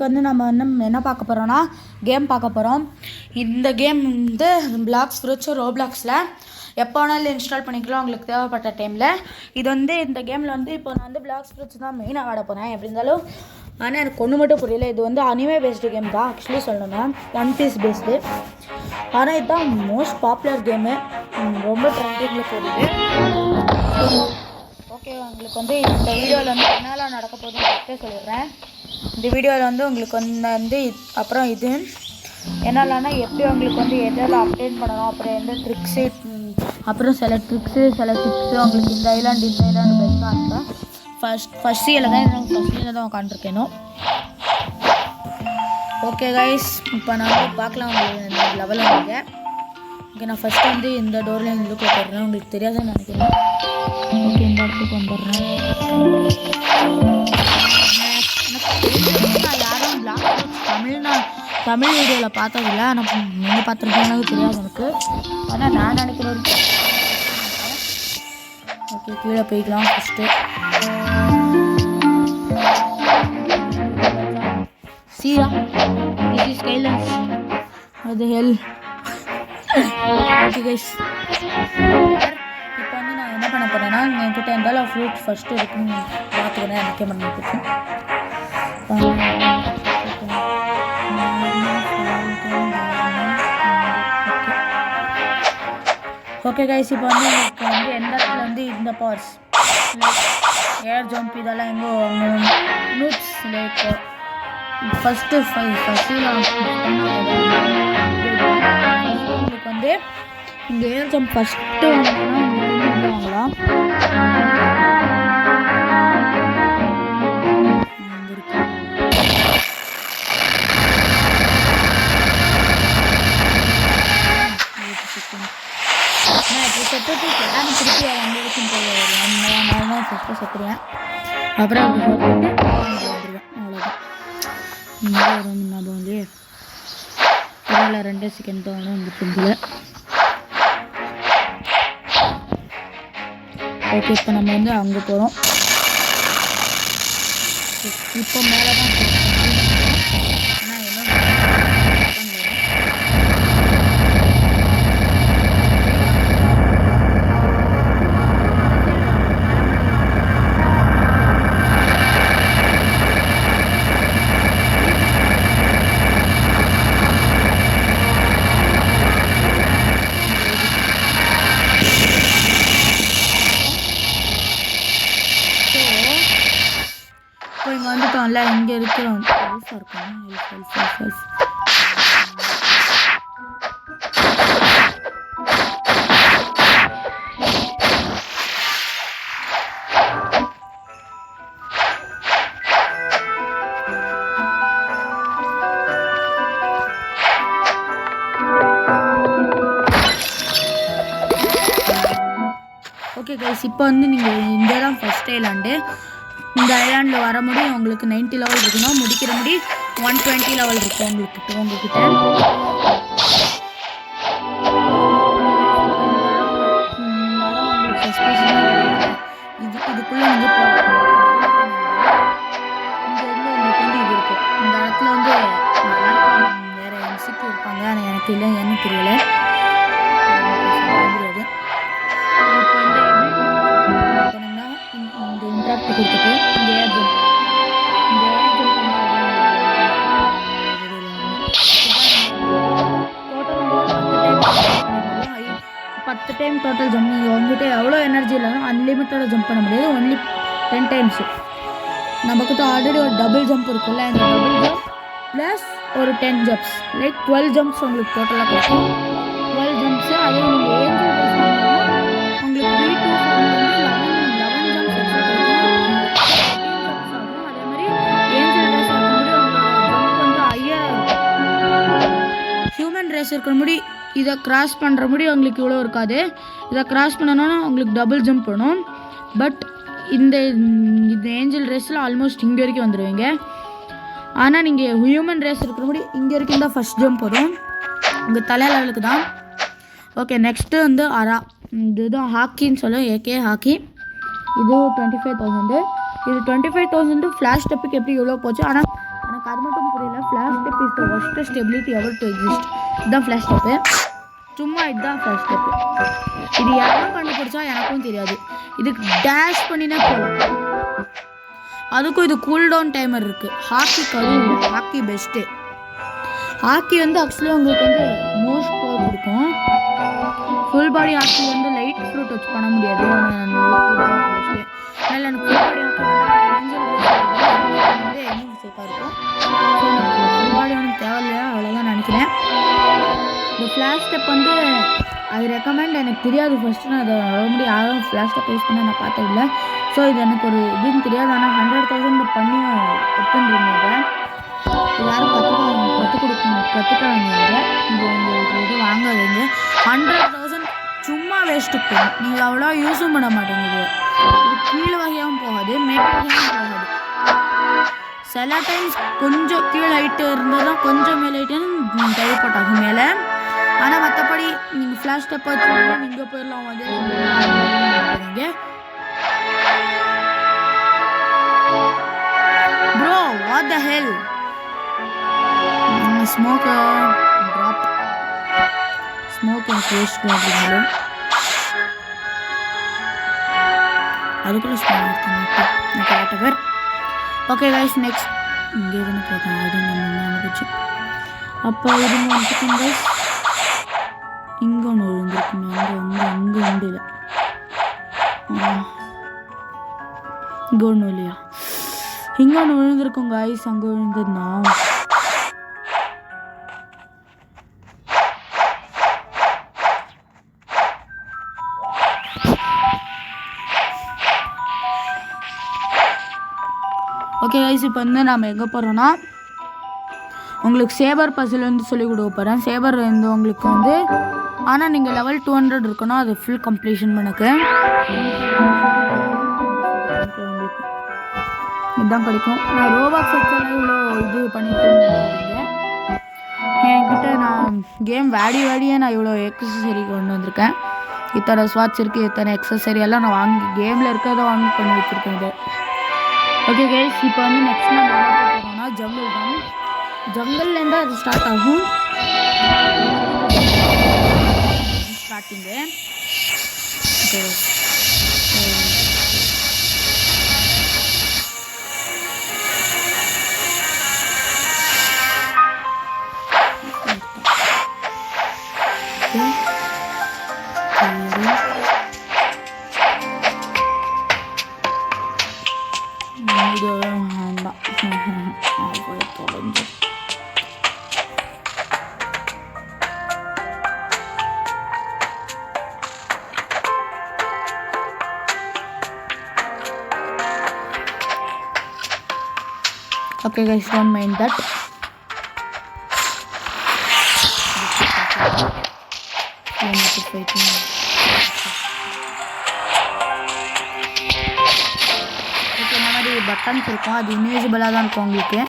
இன்றைக்கி வந்து நம்ம என்ன பார்க்க போகிறோன்னா கேம் பார்க்க போகிறோம். இந்த கேம் வந்து பிளாக்ஸ் ஃப்ரூட்ஸும் ரோப்ளாக்ஸில் எப்போ வேணாலும் இன்ஸ்டால் பண்ணிக்கலாம் உங்களுக்கு தேவைப்பட்ட டைமில். இது வந்து இந்த கேமில் வந்து இப்போ நான் வந்து பிளாக்ஸ் ஃப்ரூட்ஸ் தான் மெயினாக விளாட போகிறேன் எப்படி இருந்தாலும். ஆனால் எனக்கு ஒன்று மட்டும் புரியல, இது வந்து அனிமே பேஸ்டு கேம் தான் ஆக்சுவலி சொல்லணும்னா, ஒன் பீஸ் பேஸ்டு. ஆனால் இதுதான் மோஸ்ட் பாப்புலர் கேமு, ரொம்ப ட்ரெண்டிங்கில் போகுது. ஓகே, உங்களுக்கு வந்து இந்த வீடியோவில் வந்து என்னெல்லாம் நடக்க போகுதுன்னு ஃபஸ்ட்டே சொல்லிடுறேன். இந்த வீடியோவில் வந்து உங்களுக்கு வந்து அப்புறம் இது என்னென்னா எப்படி உங்களுக்கு வந்து எதெல்லாம் அப்டேட் பண்ணணும், அப்புறம் எந்த ட்ரிக்ஸு, அப்புறம் சில ட்ரிக்ஸு சில டிப்ஸு உங்களுக்கு இந்த ஐலாண்டு பெஸ்ட்டாக இருப்பேன். ஃபஸ்ட் இயரில் தான் எனக்கு ஃபஸ்ட் இயரில் தான் உட்காந்துருக்கேனோ. ஓகே கைஸ், இப்போ நான் வந்து பார்க்கலாம் உங்களுக்கு லெவலில் இருங்க. ஓகே, நான் ஃபஸ்ட்டு வந்து இந்த டோரில் இந்த இதுக்கு வந்துடுறேன், உங்களுக்கு தெரியாதுன்னு நினைக்கிறேன். ஓகே, இந்த இடத்துக்கு வந்துடுறேன். நான் யாரும் பிளாக் தமிழ் வீடியோவில் பார்த்ததில்ல, ஆனால் நீங்கள் பார்த்துருக்கீங்க தெரியாது எனக்கு. ஆனால் நான் நினைக்கிறேன். ஓகே, கீழே போய்க்கலாம் ஃபஸ்ட்டு. சீரா this is Kailash. What the hell? Okay guys, இப்போ வந்து நான் என்ன பண்ண போகிறேன்னா, என்கிட்ட இருந்தாலும் ஃப்ரூட் ஃபஸ்ட்டு இருக்குன்னு பார்த்துக்கிறேன். எனக்கே பண்ணிட்டு ஓகே கைஸ், இப்போ வந்து எனக்கு வந்து எந்த இடத்துல வந்து இந்த பார்ட்ஸ் லைக் ஏர் ஜம்ப் இதெல்லாம் எங்கோ நூட்ஸ் லைக் ஃபஸ்ட்டு உங்களுக்கு வந்து இந்த ஏர் ஜம்ப் ஃபஸ்ட்டு வாங்கலாம். செத்துட்டு நான் திருப்பி வந்துருக்குன்னு போயிடுவேன். நான் ஃபஸ்ட்டு செத்துருவேன், அப்புறம் வந்துடுவேன். அவ்வளோதான். ஞாபகம் இல்லையே, பரவாயில்ல, 2 செகண்ட் தான் வந்து புரிஞ்சுல. ஓகே, இப்போ நம்ம வந்து அங்கே போகிறோம். இப்போ மேலே தான் ஆனால் என்ன இங்கே வந்துட்டோம்ல, இங்கே இருக்கிறோம். ஓகே கைஸ், இப்போ வந்து நீங்கள் இந்த தான் ஃபஸ்ட் ஐலாண்டு. இந்த ஐலாண்டில் வர முடியும் உங்களுக்கு 90 லெவல் இருக்கணும், முடிக்கிற முடி 120 லெவல் இருக்கும் உங்ககிட்ட. இதுக்குள்ளே வந்து உங்களுக்கு வந்து இது இருக்கும். இந்த இடத்துல வந்து வேறு எம்சிக்கு இருப்பாங்க, ஆனால் எனக்கு இல்லை, என்ன தெரியல. கொடுத்துட்டு இந்த ஏர் ஜம்ப் 10 டைம் டோட்டல் ஜம்ப். நீங்கள் வந்துட்டு எவ்வளோ எனர்ஜி இல்லைனா அன்லிமிட்டோட ஜம்ப் பண்ண முடியாது, ஒன்லி 10 டைம்ஸு. நம்மக்கிட்ட ஆல்ரெடி ஒரு டபுள் ஜம்ப் இருக்குல்ல, இந்த டபுள் ஜம்ப் ப்ளஸ் ஒரு 10 ஜம்ப்ஸ் லைக் 12 ஜம்ப்ஸ் உங்களுக்கு டோட்டலாக கிடைக்கும். 12 ஜம்ப்ஸு. அதே நீங்கள் ஏஞ்சல் பேஸ் உங்களுக்கு V2 ரேஸ் இருக்கிற முடி. இதை கிராஸ் பண்ணுற முடி உங்களுக்கு இவ்வளோ இருக்காது. இதை கிராஸ் பண்ணணும்னா உங்களுக்கு டபுள் ஜம்ப் பண்ணணும். பட் இந்த ஏஞ்சல் ரேஸில் ஆல்மோஸ்ட் இங்கே வரைக்கும் வந்துடுவீங்க. ஆனால் நீங்கள் ஹியூமன் ரேஸ் இருக்கிற முடி இங்கே வரைக்கும் தான் ஃபஸ்ட் ஜம்ப் வரும், உங்கள் தலை லெவலுக்கு தான். ஓகே, நெக்ஸ்ட்டு வந்து அரா. இதுதான் ஹாக்கின்னு சொல்லுவோம், ஏகே ஹாக்கி. இது 25,000. இது 25,000 ஃப்ளாஷ் ஸ்டெப்புக்கு எப்படி இவ்வளோ போச்சு. ஆனால் எனக்கு அது மட்டும் புரியல. Flash step is the worst stability ever to exist. இதுதான் ஃப்ளாஷ் ஸ்டெப்பு. சும்மா இதுதான் ஃப்ளாஷ் ஸ்டெப்பு. இது யாரும் கண்டுபிடிச்சா எனக்கும் தெரியாது. இதுக்கு டேஷ் பண்ணினா போகலாம். அதுக்கும் இது கூல்டவுன் டைமர் இருக்குது. ஹாக்கிக்கு அதுவும் இல்லை. Hockey best. ஹாக்கி வந்து ஆக்சுவலி உங்களுக்கு வந்து மோஸ்ட் பவர் கொடுக்கும். ஃபுல் பாடி ஹாக்கி வந்து லைட் ஃப்ரூட் வச்சு பண்ண முடியாது. பெஸ்ட்டு. அதனால் எனக்கு ஃபுல் பாடி ஹாக்கி வந்து எங்கே சேஃபாக இருக்கும். ஸோ எனக்கு ஃபுல் பாடி எனக்கு தேவையில்லையா அவ்வளோதான் நினைக்கிறேன். இந்த ஃப்ளாஷ் ஸ்டெப் வந்து அது ரெக்கமெண்ட் எனக்கு தெரியாது. ஃபஸ்ட்டு நான் அதை ஆல்ரெடி யாரும் ஃப்ளாஷ் ஸ்டெப் யூஸ் பண்ண நான் பார்த்ததில்லை. ஸோ இது எனக்கு ஒரு இதுன்னு தெரியாது. ஆனால் 100,000 பண்ணி எடுத்துருந்தீங்க. இதை யாரும் கற்றுக்காதீங்க. இது உங்களுக்கு இது வாங்காதீங்க. 100,000 சும்மா வேஸ்ட்டுக்கு போகும். நீங்கள் அவ்வளோ யூஸும் பண்ண மாட்டேங்குது. இது கீழே வகையாகவும் போகாது, மேல் வகையாகவும் போகாது. சில டைம்ஸ் கொஞ்சம் கீழே ஹைட்டு இருந்தால் தான் கொஞ்சம் மேலே ஹைட்டுன்னு தேவைப்பட்டாகும் மேலே. ஆனால் மற்றபடி நீங்கள் ஃப்ளாஷ் ஸ்டெப் வச்சு இங்கே போயிடலாம். வந்து bro what the hell smoke drop smoke எனக்கு வேஸ்ட் அப்படின்னாலும் அதுக்குள்ளே ஸ்மோக் ஓகே கைஸ். நெக்ஸ்ட் இங்கே தானே போட்டேன். அது நம்ம அனுப்பிச்சு அப்போ இதுங்க வந்துட்டு கைஸ் இங்கே ஒன்று விழுந்துருக்குங்க. அங்கே உண்டு இல்லை. இங்கே ஒன்றும் இல்லையா? இங்கே ஒன்று விழுந்திருக்கும் கைஸ். அங்கே விழுந்ததுன்னா ஓகே கைஸ். இப்போ வந்து நாம் எங்கே போகிறோன்னா உங்களுக்கு சேபர் பசில் வந்து சொல்லிக் கொடுக்க போகிறேன். சேபர் வந்து உங்களுக்கு வந்து ஆனால் நீங்கள் லெவல் 200 இருக்கணும். அது ஃபுல் கம்ப்ளீஷன் பண்ணக்கு இதுதான் கிடைக்கும். நான் ரோபாக்ஸ் வச்சாலும் இவ்வளோ இது பண்ணிட்டு என்கிட்ட நான் கேம் வாடியே நான் இவ்வளோ எக்ஸசரி கொண்டு வந்திருக்கேன். இத்தனை ஸ்வாட்ச் இருக்குது, இத்தனை எக்ஸசரி எல்லாம் நான் வாங்கி கேமில் இருக்கிறத வாங்கி பண்ணி வச்சுருக்கேன். இது ஓகே கைஸ். இப்போ வந்து நெக்ஸ்ட் நம்ம என்ன போகிறோம்னா ஜங்கிள் தான். ஜங்கிள்லேருந்து அது ஸ்டார்ட் ஆகும். Starting okay. Okay guys, don't mind that. Okay, இந்த மாதிரி பட்டன்ஸ் இருக்கும். அது இன்விசிபிளாக தான் இருக்கும் உங்களுக்கு.